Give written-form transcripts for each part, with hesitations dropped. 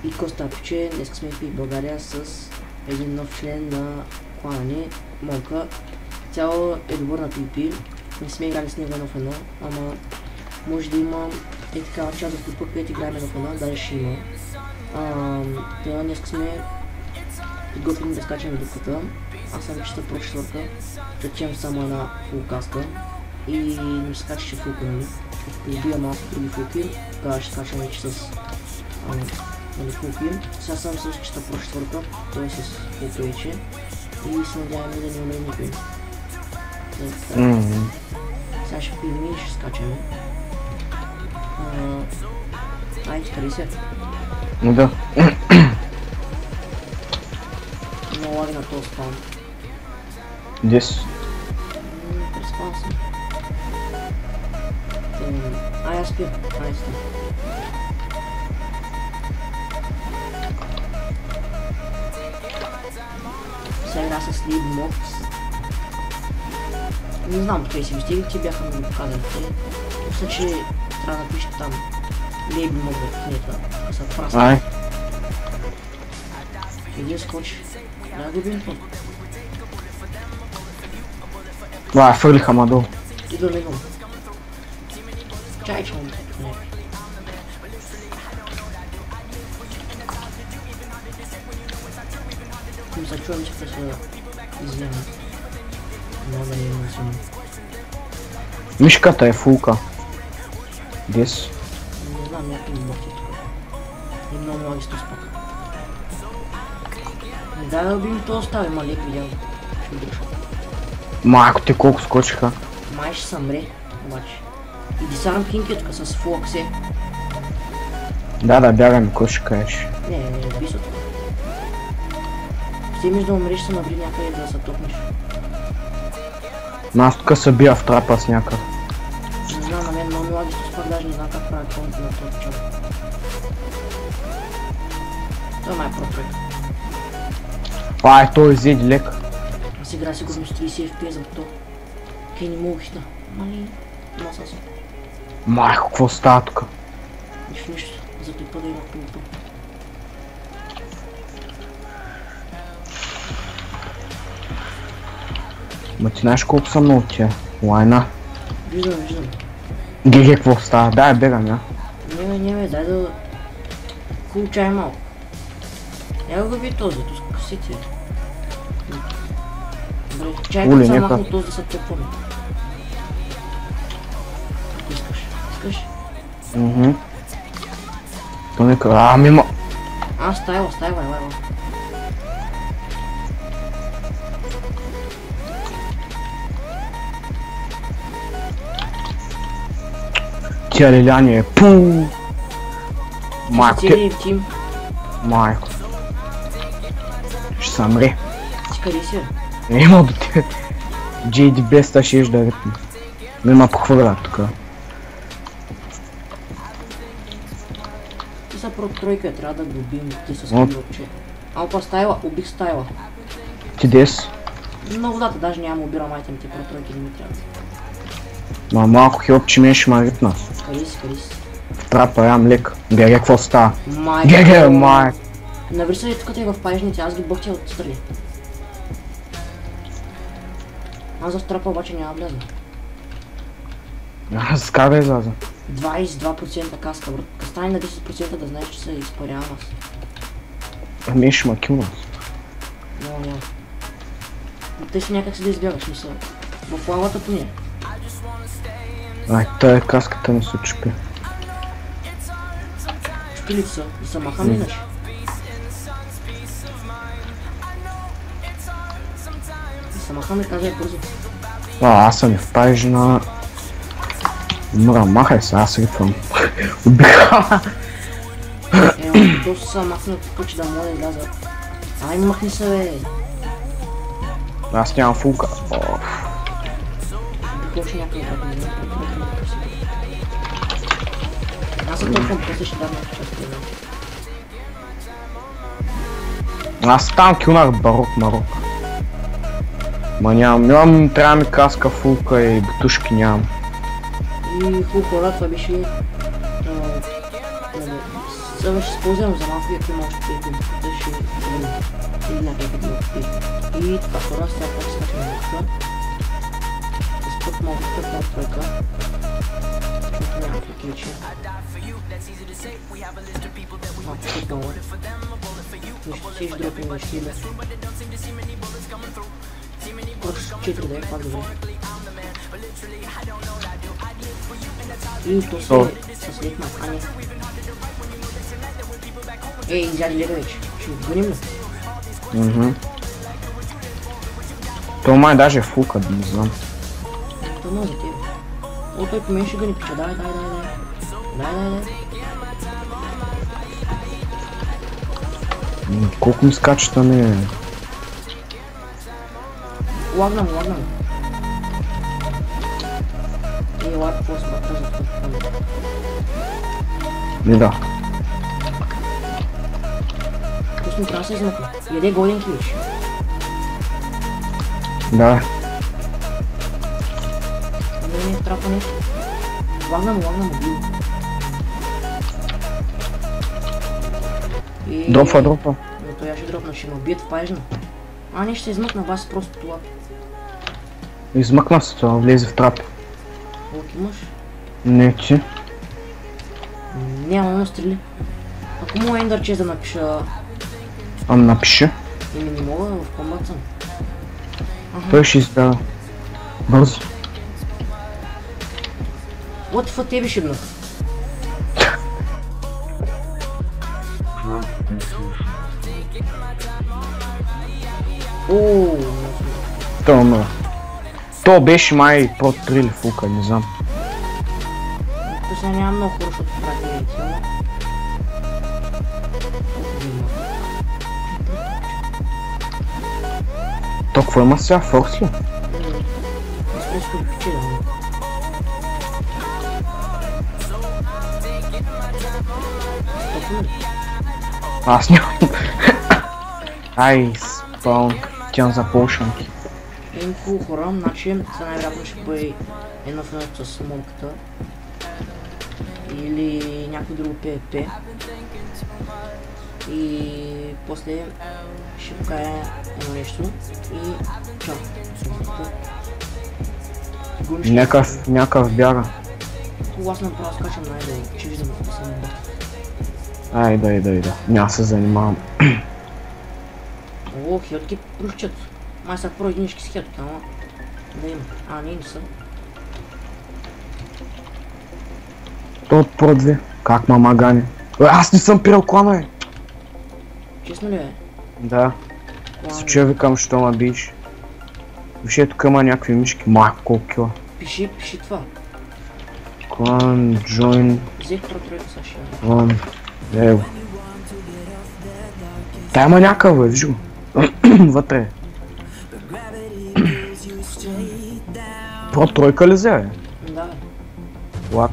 И Костапче, днес сме в България с един нов член на клана ни, Монка. Цяло е добър на PvP, не сме играли с него едно в едно, ама може да има и такава част в клипа, където играем едно в едно, даже ще има. Днес сме готвим да скачаме дупката. Аз съм чиста про четвърта, качем само една фул каска и не скачаше фулка, нали? Убия малко други фулки, тогава ще скачам вече с фулки. Сега съм с чиста про четвърта, той е с фулка вече и се надяваме да не умре никой. Сега ще пием и ще скачаме. Айде, скари се. Да. Много лаги на този спаун. Дес. Преспал съм. Ай, аз пия. Ай, спия. Сега игра с Lead Mobs. Не знам къде си вижте, ти бяха ми показали. Мисля, че трябва да пишете там Lead Mobs в книгата. Да са праска. Ай. Един скочи. Да го бим това. Това е фърлиха мадо. Идва ли го? Чай, че му не. Мисля, чувам, че те са изяни. Много да не има силно. Мишката е фулка. Дес. Не знам, някакви мърти тук. И много млади сто спака. Дай да убим това остави, ма лек видял. Ще удържа. Майко те колко скочиха. Май ще съмре, обаче. И десант кинки тук с флоксе. Да, бягаме, кой ще кажеш? Не, бисо това. Вземеш да умреш, се наври някъде да се топнеш. Но аз тук се бия в трапа с някакъв. Не знам, на мен много млади сто спак, даже не знам как правят конти на този човек. Това май е протрек. Той изеди лек. Аз игра сигурно с 30 FPS за то. Кей не мога хитна. Мали, маса съм. Майко, какво става тук? Нищо, за клипа да има клипа. Ма ти знаеш колко съм много тия? Лайна. Виждам. Геге, какво става? Дай бегам, я. Не, дай да... Получай малко. Я го ви този, тук си ти. Добре, чай да махна този да се топваме. Искаш? То нека... мимо! Стайла, елай. Тя лиляне е пуу! Майко те... Майко. Ще съмре. Ти къде си? Нема до те. JD Besta ще еш да ритна. Нема похвърля тука. Ти са про тройка, трябва да го убим, ти са скрилъче. Алпа стайла, убих стайла. Ти дес? На водата даже няма убирам айтемите, про тройки не ми трябва. Ма малко хилп, че ме ще ма ритна. Къде си? В трапа ям лек. Геге, какво става? Геге, май! Наври са ли тук те в паежните, аз ги бъхтя отстрани. Аз в трапа обаче няма влезна. С кага изляза? 22% каска, брат. Стане на 10% да знаеш, че се изпарявам аз. Ами ще ма килна. Няма. Те си някак си да избягаш, мисля. В лавата поне. Тая каската не се чупи. Чупи ли са? И са маха минаш? И са маха ми каза бързо. Аз съм в паежна... Мра, махай се, аз ритвам. Убиха! То са махнат тук, да мога да изляза. Ай, махни се, бе! Аз нямам фулка. Бих някакъв път, не знам. Аз се търпвам, после ще дам някакъв част. Аз там килнах барок. Ма нямам, трябва ми каска, фулка и бутушки нямам. И хубаво хора, това беше Сега ще използвам за малко и ако има още тези ще видим. Или някакви други. И така хора, сега пак скачам малко. Спът малко на тройка. Защото няма приключи. Малко пътнало. Нищо си ще дропим нещи да. Просто 4 да е пак добре. И то се слитна, а не. Ей, дяди лега вече. Ще го гоним ли? То май даже фулка, не знам. То много за тебе. О, той по мен ще гъни пича, дай. Колко ми скачат на нея? Лагна му. Ей, лак, какво се бата за това? Не да. Пусни, трябва да се измъкна. Яде годенки виж. Да. Не, трапа нещо. Лагна му, бил. Дропва. Но той я ще дропна, ще ме убият в паежна. А, не ще се измъкна, бас просто това. Измъкна се това, влезе в трап. Лък имаш? Не, ти. Няма му стрели. Ако мога ендърчез да напиша... Напиши. Или не мога, в комбат съм. Той ще избяга. Бързо. What the fuck, тебе шибнах? Ооо, То умра. То беше май прот 3 или фулка, не знам. то сега няма много хора, защото прави лейти, ама... То какво има сега? Форс ли? Еспресо ли пиче, да. Аз нямам. Ай, спаун. Тян за полшанки. Хубаво хора, значи сега най-вероятно ще бъде едно в едното с момката. Или някой друго PvP. И после ще покая едно нещо и чао. Някакъв бяга. Хубаво аз направо скачам най-долу, че виждам да съм бах. Ай, да. Няма се занимавам. О, хелтки прущат. Май са про единички с хелтки, ама да има. А, не са. То от про 2. Как мама гани? Аз не съм пирал клана, бе. Честно ли, бе? Да. Случая викам, що ма биш. Виж, тук има някакви мишки. Майко, колко кила. Пиши това. Клан, join. Взех про тройка са ще. Клан. Ево. Та има някакъв, бе, виж го. Вътре. Про тройка ли взе, бе? Да, бе. What?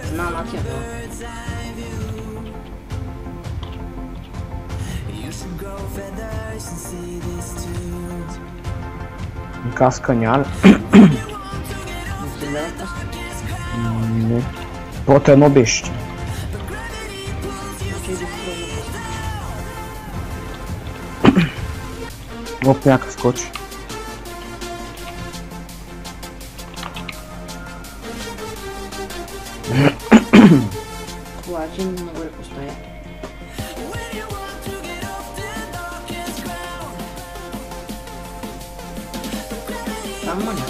Знам, на тя, да. Каска няма ли? Не се гледам каска. Не. Прото едно беше. Оп, някакъв скочи. Плаче нагоре поставя. Там маня.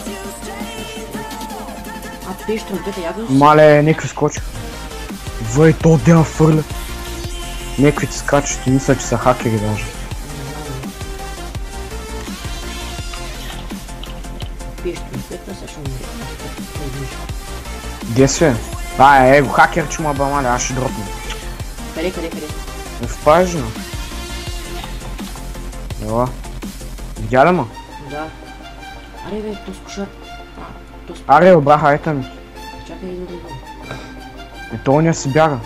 А пиш тромпета, я го... Мале, някакви скочи. Въй, то дема фърля. Някакви ти скачат и мисля, че са хакери даже. Пиш тромпета, сега ще умре. Где си? Его, хакер чума ба, мале, аз ще дропна. Къде? В пажна. Ела. Видя ли ма? Да. Аре бе, то скушат. Аре, браха, ета ми. Чакай, идва. То не си бяга.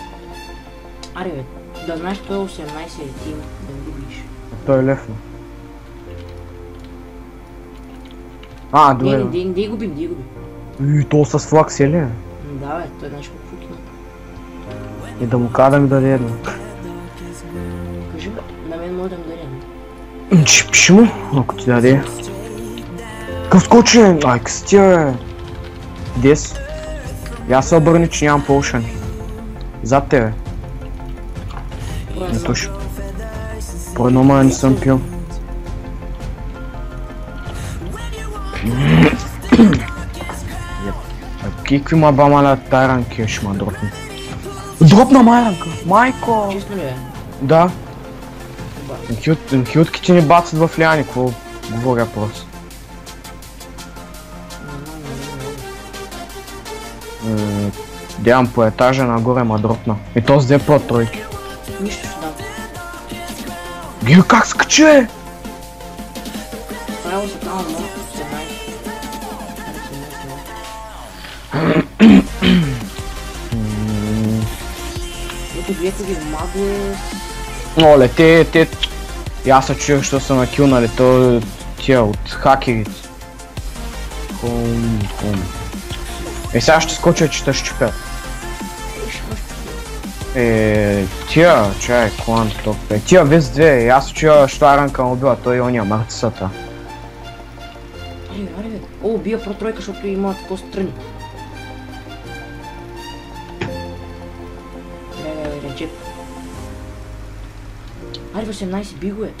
Аре бе, да знаеш, той е 18 или ти има, да не го видиш. Той е лефно. Добре. Не губим. То с флаг си е ли? Да бе, той знаеш какво фуки. И да му кажа да ми даде едно. Кажи, на мен може да ми даде. Ще пиши му, ако ти даде. Къв скочен! Ай, къс ти е! Дес. Я се обърни, че нямам полшани. Зад тебе. Не туш. По едно мая не съм пил. Какви ма ба маля тайранки ще ма дропни. Дропна майранка! Майко! Чисто ли е? Да. Хютките ни бацат в ляни, какво говоря просто. Дявам по етажа нагоре ма дропна. И то с две по тройки. Нищо ще дам. Гио, как скачи, е? Правило се казва много, се знае. Ето двете ги магле. Оле, те... И аз се чуях, що са накилнали, то... Тия от хакерите. Хум. Сега ще скоча, че те щупят. Тия, чай, клан топ. Тия вез две, аз се чуя, що Аранка ме убила, той и ония мъртвицата. Аре, о, убия про тройка, защото има такова страни. Реджеп. Аре, 18 биго е.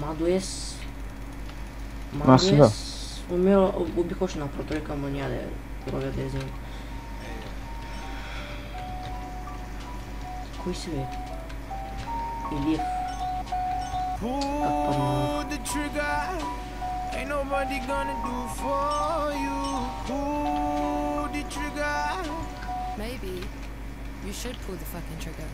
Мадуес. Умира, убих още на протройка, ама няма да я пробя да я взема. Кой си бе? Илиев. Как падна? Maybe you should pull the fucking trigger.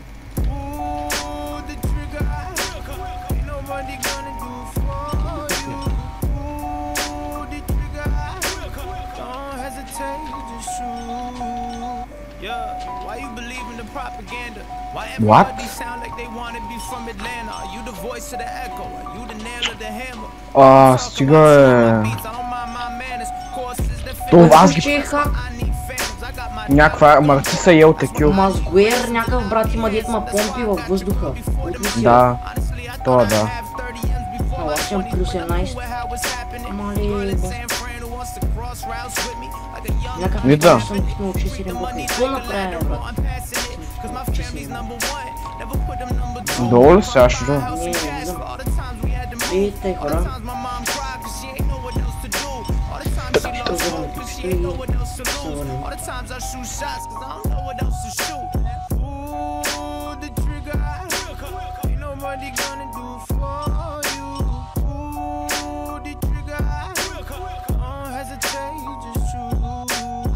Nobody gonna do for you. Pull the trigger. Don't hesitate, just shoot. Yeah, why you believe in the propaganda? Why everybody sound like they wanna be from Atlanta? Are you the voice of the echo? Are you the nail of the hammer? Стига е... Това аз ги... Някаква мъртица ел текил. Мазгуер, някакъв брат има дет ма помпи във въздуха. Да, това да. Ала съм плюс 11. Мале, някакъв да. съм пихнал 6-7 бутни. Какво направя, брат? Долу ли сега ще дам? Не знам. И тъй хора. All the times I shoot shots, cause I don't know what else to shoot. Pull the trigger. Ain't nobody gonna do for you. Pull the trigger. Don't hesitate, you just shoot.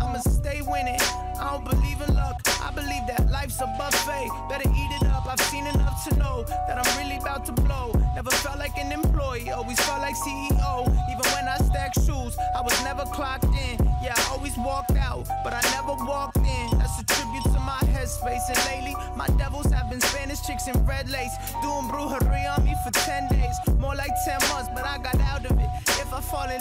I'ma stay winning. I don't believe in luck. I believe that life's a buffet. Better eat it up. I've seen enough to know that I'm really about to blow. Never felt like an employee, always felt like CEO. Even when I stacked shoes, I was never clocked in. Yeah, I always walked out, but I never walked in. That's a tribute to my headspace. And lately, my devils have been Spanish chicks in red lace, doing brujeria on me for 10 days. More like 10 months, but I got out of it. If I fall in